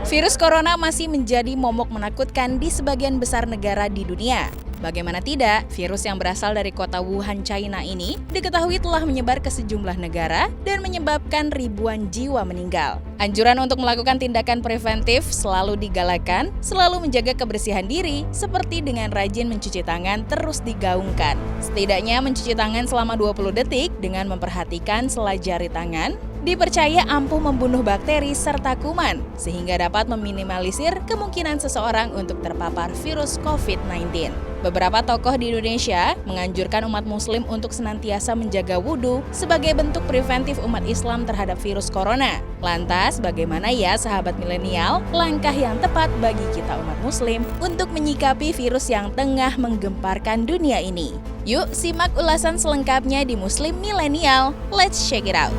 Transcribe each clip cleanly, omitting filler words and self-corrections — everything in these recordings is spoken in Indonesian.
Virus corona masih menjadi momok menakutkan di sebagian besar negara di dunia. Bagaimana tidak, virus yang berasal dari kota Wuhan, China ini diketahui telah menyebar ke sejumlah negara dan menyebabkan ribuan jiwa meninggal. Anjuran untuk melakukan tindakan preventif selalu digalakkan, selalu menjaga kebersihan diri, seperti dengan rajin mencuci tangan terus digaungkan. Setidaknya mencuci tangan selama 20 detik dengan memperhatikan selai jari tangan, dipercaya ampuh membunuh bakteri serta kuman, sehingga dapat meminimalisir kemungkinan seseorang untuk terpapar virus COVID-19. Beberapa tokoh di Indonesia menganjurkan umat muslim untuk senantiasa menjaga wudhu sebagai bentuk preventif umat Islam terhadap virus corona. Lantas, bagaimana ya sahabat milenial langkah yang tepat bagi kita umat muslim untuk menyikapi virus yang tengah menggemparkan dunia ini? Yuk simak ulasan selengkapnya di Muslim Milenial. Let's check it out.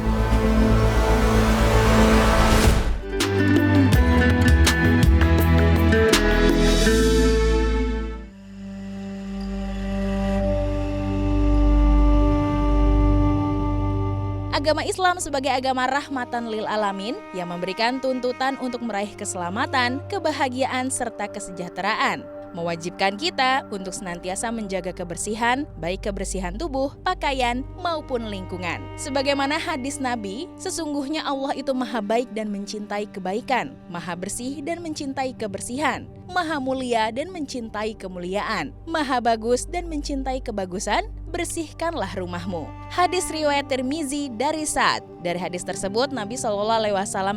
Agama Islam sebagai agama rahmatan lil alamin yang memberikan tuntutan untuk meraih keselamatan, kebahagiaan, serta kesejahteraan. Mewajibkan kita untuk senantiasa menjaga kebersihan, baik kebersihan tubuh, pakaian, maupun lingkungan. Sebagaimana hadis Nabi, sesungguhnya Allah itu maha baik dan mencintai kebaikan, maha bersih dan mencintai kebersihan, maha mulia dan mencintai kemuliaan, maha bagus dan mencintai kebagusan. Bersihkanlah rumahmu. Hadis riwayat Tirmizi dari Sa'ad. Dari hadis tersebut, Nabi SAW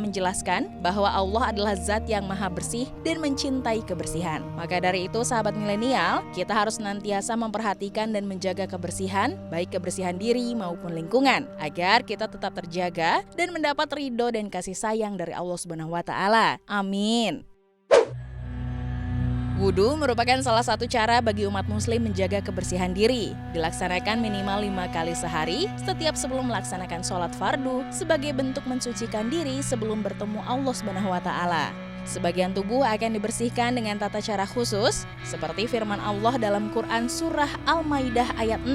menjelaskan bahwa Allah adalah zat yang maha bersih dan mencintai kebersihan. Maka dari itu, sahabat milenial, kita harus senantiasa memperhatikan dan menjaga kebersihan, baik kebersihan diri maupun lingkungan, agar kita tetap terjaga dan mendapat ridho dan kasih sayang dari Allah SWT. Amin. Wudhu merupakan salah satu cara bagi umat muslim menjaga kebersihan diri. Dilaksanakan minimal 5 kali sehari setiap sebelum melaksanakan sholat fardu sebagai bentuk mensucikan diri sebelum bertemu Allah SWT. Sebagian tubuh akan dibersihkan dengan tata cara khusus, seperti firman Allah dalam Quran Surah Al-Maidah ayat 6.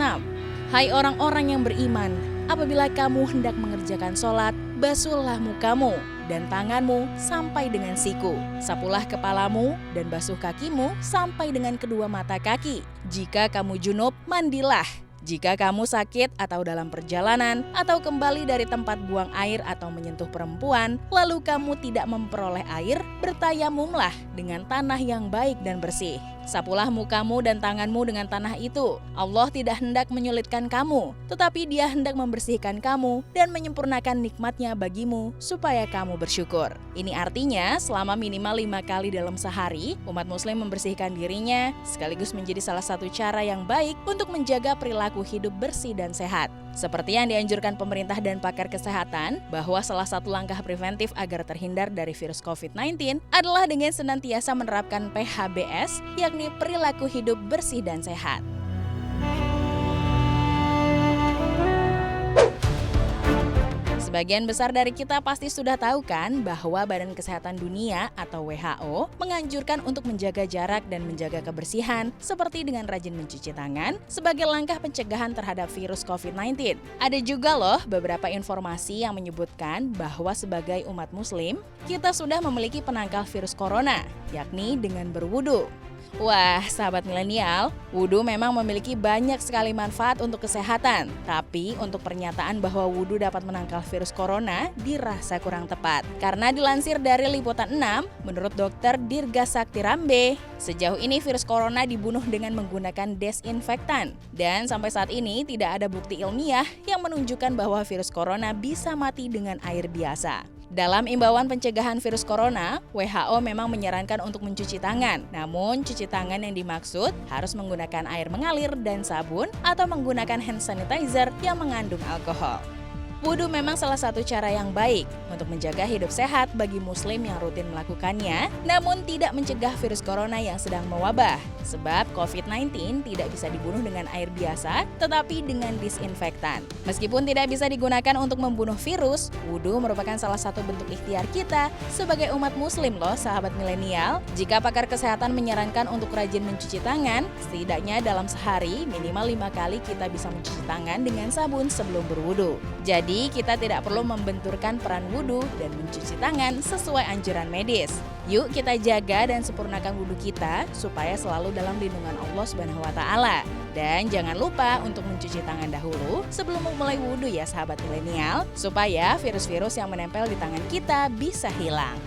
Hai orang-orang yang beriman, apabila kamu hendak mengerjakan sholat, basuhlah mukamu dan tanganmu sampai dengan siku. Sapulah kepalamu dan basuh kakimu sampai dengan kedua mata kaki. Jika kamu junub, mandilah. Jika kamu sakit atau dalam perjalanan atau kembali dari tempat buang air atau menyentuh perempuan, lalu kamu tidak memperoleh air, bertayamumlah dengan tanah yang baik dan bersih. Sapulah mukamu dan tanganmu dengan tanah itu. Allah tidak hendak menyulitkan kamu, tetapi Dia hendak membersihkan kamu dan menyempurnakan nikmatnya bagimu supaya kamu bersyukur. Ini artinya selama minimal 5 kali dalam sehari, umat muslim membersihkan dirinya sekaligus menjadi salah satu cara yang baik untuk menjaga perilaku hidup bersih dan sehat. Seperti yang dianjurkan pemerintah dan pakar kesehatan, bahwa salah satu langkah preventif agar terhindar dari virus COVID-19 adalah dengan senantiasa menerapkan PHBS, yakni perilaku hidup bersih dan sehat. Sebagian besar dari kita pasti sudah tahu kan bahwa Badan Kesehatan Dunia atau WHO menganjurkan untuk menjaga jarak dan menjaga kebersihan seperti dengan rajin mencuci tangan sebagai langkah pencegahan terhadap virus COVID-19. Ada juga loh beberapa informasi yang menyebutkan bahwa sebagai umat muslim, kita sudah memiliki penangkal virus corona, yakni dengan berwudu. Wah, sahabat milenial, wudhu memang memiliki banyak sekali manfaat untuk kesehatan. Tapi untuk pernyataan bahwa wudhu dapat menangkal virus corona dirasa kurang tepat. Karena dilansir dari Liputan 6, menurut Dr. Dirga Sakti Rambe, sejauh ini virus corona dibunuh dengan menggunakan desinfektan. Dan sampai saat ini tidak ada bukti ilmiah yang menunjukkan bahwa virus corona bisa mati dengan air biasa. Dalam imbauan pencegahan virus corona, WHO memang menyarankan untuk mencuci tangan. Namun, cuci tangan yang dimaksud harus menggunakan air mengalir dan sabun atau menggunakan hand sanitizer yang mengandung alkohol. Wudhu memang salah satu cara yang baik untuk menjaga hidup sehat bagi muslim yang rutin melakukannya, namun tidak mencegah virus corona yang sedang mewabah. Sebab COVID-19 tidak bisa dibunuh dengan air biasa, tetapi dengan disinfektan. Meskipun tidak bisa digunakan untuk membunuh virus, wudhu merupakan salah satu bentuk ikhtiar kita sebagai umat muslim loh sahabat milenial. Jika pakar kesehatan menyarankan untuk rajin mencuci tangan, setidaknya dalam sehari minimal 5 kali kita bisa mencuci tangan dengan sabun sebelum berwudhu. Jadi Jadi kita tidak perlu membenturkan peran wudhu dan mencuci tangan sesuai anjuran medis. Yuk kita jaga dan sempurnakan wudhu kita supaya selalu dalam lindungan Allah Subhanahu wa Ta'ala. Dan jangan lupa untuk mencuci tangan dahulu sebelum memulai wudhu ya sahabat milenial, supaya virus-virus yang menempel di tangan kita bisa hilang.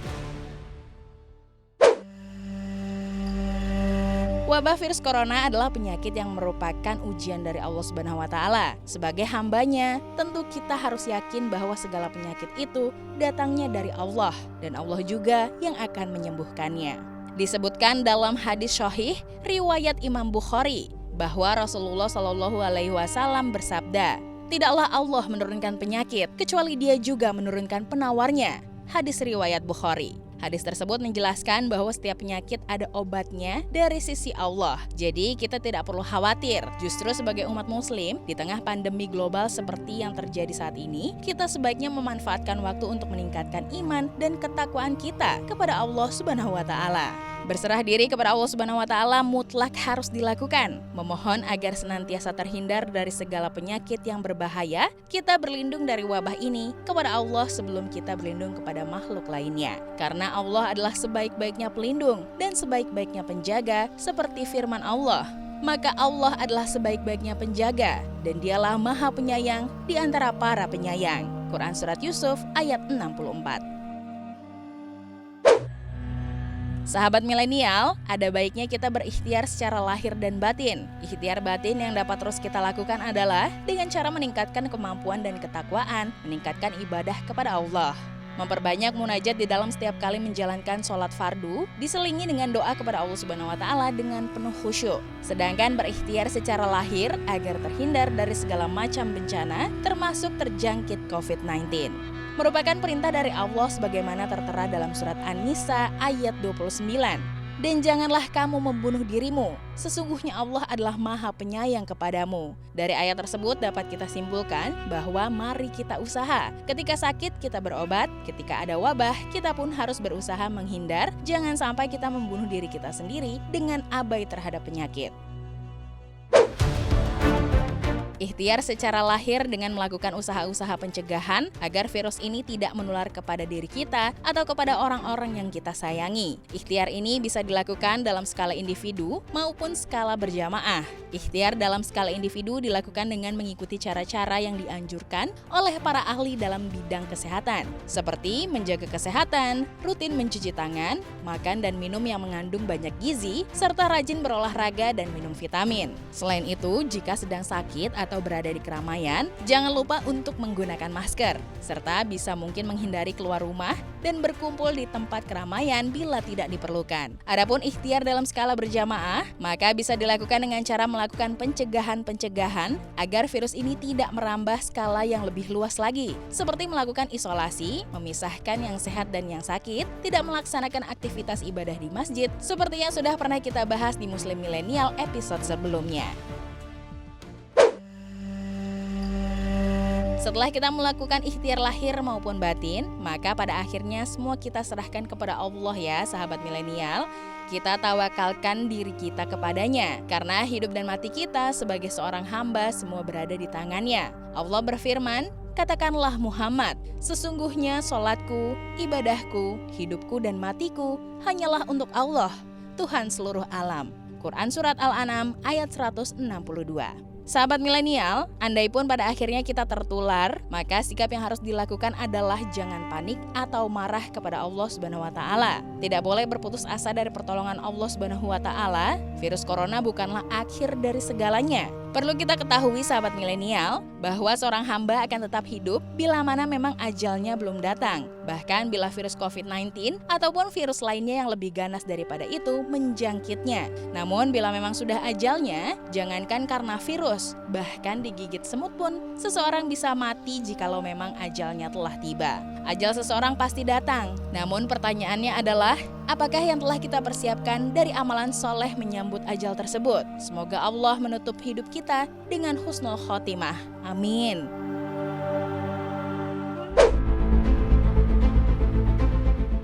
Wabah virus corona adalah penyakit yang merupakan ujian dari Allah Subhanahu wa Ta'ala. Sebagai hambanya, tentu kita harus yakin bahwa segala penyakit itu datangnya dari Allah, dan Allah juga yang akan menyembuhkannya. Disebutkan dalam hadis sahih riwayat Imam Bukhari bahwa Rasulullah Shallallahu Alaihi Wasallam bersabda, "Tidaklah Allah menurunkan penyakit kecuali Dia juga menurunkan penawarnya." Hadis riwayat Bukhari. Hadis tersebut menjelaskan bahwa setiap penyakit ada obatnya dari sisi Allah. Jadi kita tidak perlu khawatir. Justru sebagai umat muslim, di tengah pandemi global seperti yang terjadi saat ini, kita sebaiknya memanfaatkan waktu untuk meningkatkan iman dan ketakwaan kita kepada Allah Subhanahu wa Ta'ala. Berserah diri kepada Allah Subhanahu wa Ta'ala mutlak harus dilakukan. Memohon agar senantiasa terhindar dari segala penyakit yang berbahaya, kita berlindung dari wabah ini kepada Allah sebelum kita berlindung kepada makhluk lainnya. Karena Allah adalah sebaik-baiknya pelindung dan sebaik-baiknya penjaga, seperti firman Allah. Maka Allah adalah sebaik-baiknya penjaga dan Dialah Maha Penyayang di antara para penyayang. Quran Surat Yusuf ayat 64. Sahabat milenial, ada baiknya kita berikhtiar secara lahir dan batin. Ikhtiar batin yang dapat terus kita lakukan adalah dengan cara meningkatkan kemampuan dan ketakwaan, meningkatkan ibadah kepada Allah. Memperbanyak munajat di dalam setiap kali menjalankan sholat fardu, diselingi dengan doa kepada Allah Subhanahu wa Ta'ala dengan penuh khusyuk. Sedangkan berikhtiar secara lahir agar terhindar dari segala macam bencana, termasuk terjangkit COVID-19. Merupakan perintah dari Allah sebagaimana tertera dalam surat An-Nisa ayat 29. Dan janganlah kamu membunuh dirimu, sesungguhnya Allah adalah Maha Penyayang kepadamu. Dari ayat tersebut dapat kita simpulkan bahwa mari kita usaha. Ketika sakit kita berobat, ketika ada wabah kita pun harus berusaha menghindar. Jangan sampai kita membunuh diri kita sendiri dengan abai terhadap penyakit. Ikhtiar secara lahir dengan melakukan usaha-usaha pencegahan agar virus ini tidak menular kepada diri kita atau kepada orang-orang yang kita sayangi. Ikhtiar ini bisa dilakukan dalam skala individu maupun skala berjamaah. Ikhtiar dalam skala individu dilakukan dengan mengikuti cara-cara yang dianjurkan oleh para ahli dalam bidang kesehatan, seperti menjaga kesehatan, rutin mencuci tangan, makan dan minum yang mengandung banyak gizi, serta rajin berolahraga dan minum vitamin. Selain itu, jika sedang sakit atau berada di keramaian, jangan lupa untuk menggunakan masker, serta bisa mungkin menghindari keluar rumah dan berkumpul di tempat keramaian bila tidak diperlukan. Adapun ikhtiar dalam skala berjamaah, maka bisa dilakukan dengan cara melakukan pencegahan agar virus ini tidak merambah skala yang lebih luas lagi, seperti melakukan isolasi, memisahkan yang sehat dan yang sakit, tidak melaksanakan aktivitas ibadah di masjid, seperti yang sudah pernah kita bahas di Muslim Milenial episode sebelumnya. Setelah kita melakukan ikhtiar lahir maupun batin, maka pada akhirnya semua kita serahkan kepada Allah ya sahabat milenial. Kita tawakalkan diri kita kepadanya, karena hidup dan mati kita sebagai seorang hamba semua berada di tangannya. Allah berfirman, "Katakanlah Muhammad, sesungguhnya sholatku, ibadahku, hidupku dan matiku hanyalah untuk Allah, Tuhan seluruh alam." Quran Surat Al-An'am ayat 162. Sahabat milenial, andaipun pada akhirnya kita tertular, maka sikap yang harus dilakukan adalah jangan panik atau marah kepada Allah Subhanahu wa Ta'ala. Tidak boleh berputus asa dari pertolongan Allah Subhanahu wa Ta'ala. Virus corona bukanlah akhir dari segalanya. Perlu kita ketahui sahabat milenial, bahwa seorang hamba akan tetap hidup bila mana memang ajalnya belum datang. Bahkan bila virus COVID-19 ataupun virus lainnya yang lebih ganas daripada itu menjangkitnya. Namun bila memang sudah ajalnya, jangankan karena virus, bahkan digigit semut pun, seseorang bisa mati jikalau memang ajalnya telah tiba. Ajal seseorang pasti datang, namun pertanyaannya adalah, apakah yang telah kita persiapkan dari amalan soleh menyambut ajal tersebut? Semoga Allah menutup hidup kita dengan husnul khotimah. Amin.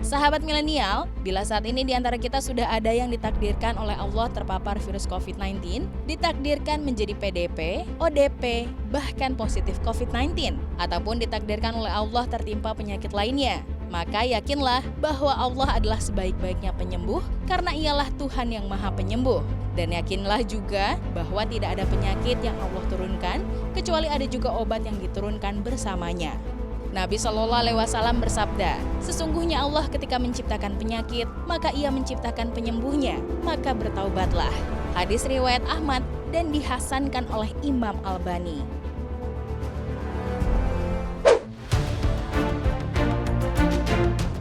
Sahabat milenial, bila saat ini di antara kita sudah ada yang ditakdirkan oleh Allah terpapar virus COVID-19, ditakdirkan menjadi PDP, ODP, bahkan positif COVID-19, ataupun ditakdirkan oleh Allah tertimpa penyakit lainnya, maka yakinlah bahwa Allah adalah sebaik-baiknya penyembuh karena ialah Tuhan yang Maha Penyembuh. Dan yakinlah juga bahwa tidak ada penyakit yang Allah turunkan, kecuali ada juga obat yang diturunkan bersamanya. Nabi Shallallahu Alaihi Wasallam bersabda, sesungguhnya Allah ketika menciptakan penyakit, maka Ia menciptakan penyembuhnya, maka bertaubatlah. Hadis riwayat Ahmad dan dihasankan oleh Imam Albani.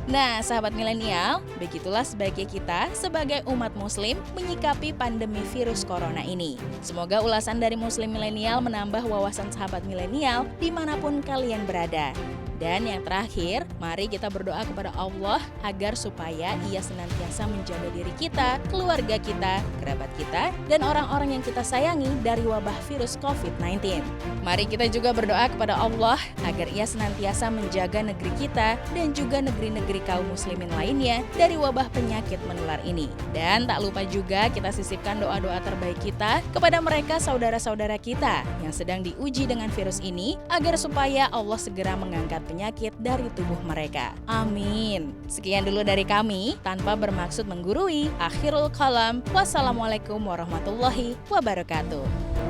Nah, sahabat milenial, begitulah sebaiknya kita sebagai umat muslim menyikapi pandemi virus corona ini. Semoga ulasan dari Muslim Milenial menambah wawasan sahabat milenial dimanapun kalian berada. Dan yang terakhir, mari kita berdoa kepada Allah agar supaya Ia senantiasa menjaga diri kita, keluarga kita, kerabat kita, dan orang-orang yang kita sayangi dari wabah virus COVID-19. Mari kita juga berdoa kepada Allah agar Ia senantiasa menjaga negeri kita dan juga negeri-negeri kaum muslimin lainnya dari wabah penyakit menular ini. Dan tak lupa juga kita sisipkan doa-doa terbaik kita kepada mereka saudara-saudara kita yang sedang diuji dengan virus ini agar supaya Allah segera mengangkat penyakit dari tubuh mereka. Amin. Sekian dulu dari kami, tanpa bermaksud menggurui. Akhirul kalam. Wassalamualaikum warahmatullahi wabarakatuh.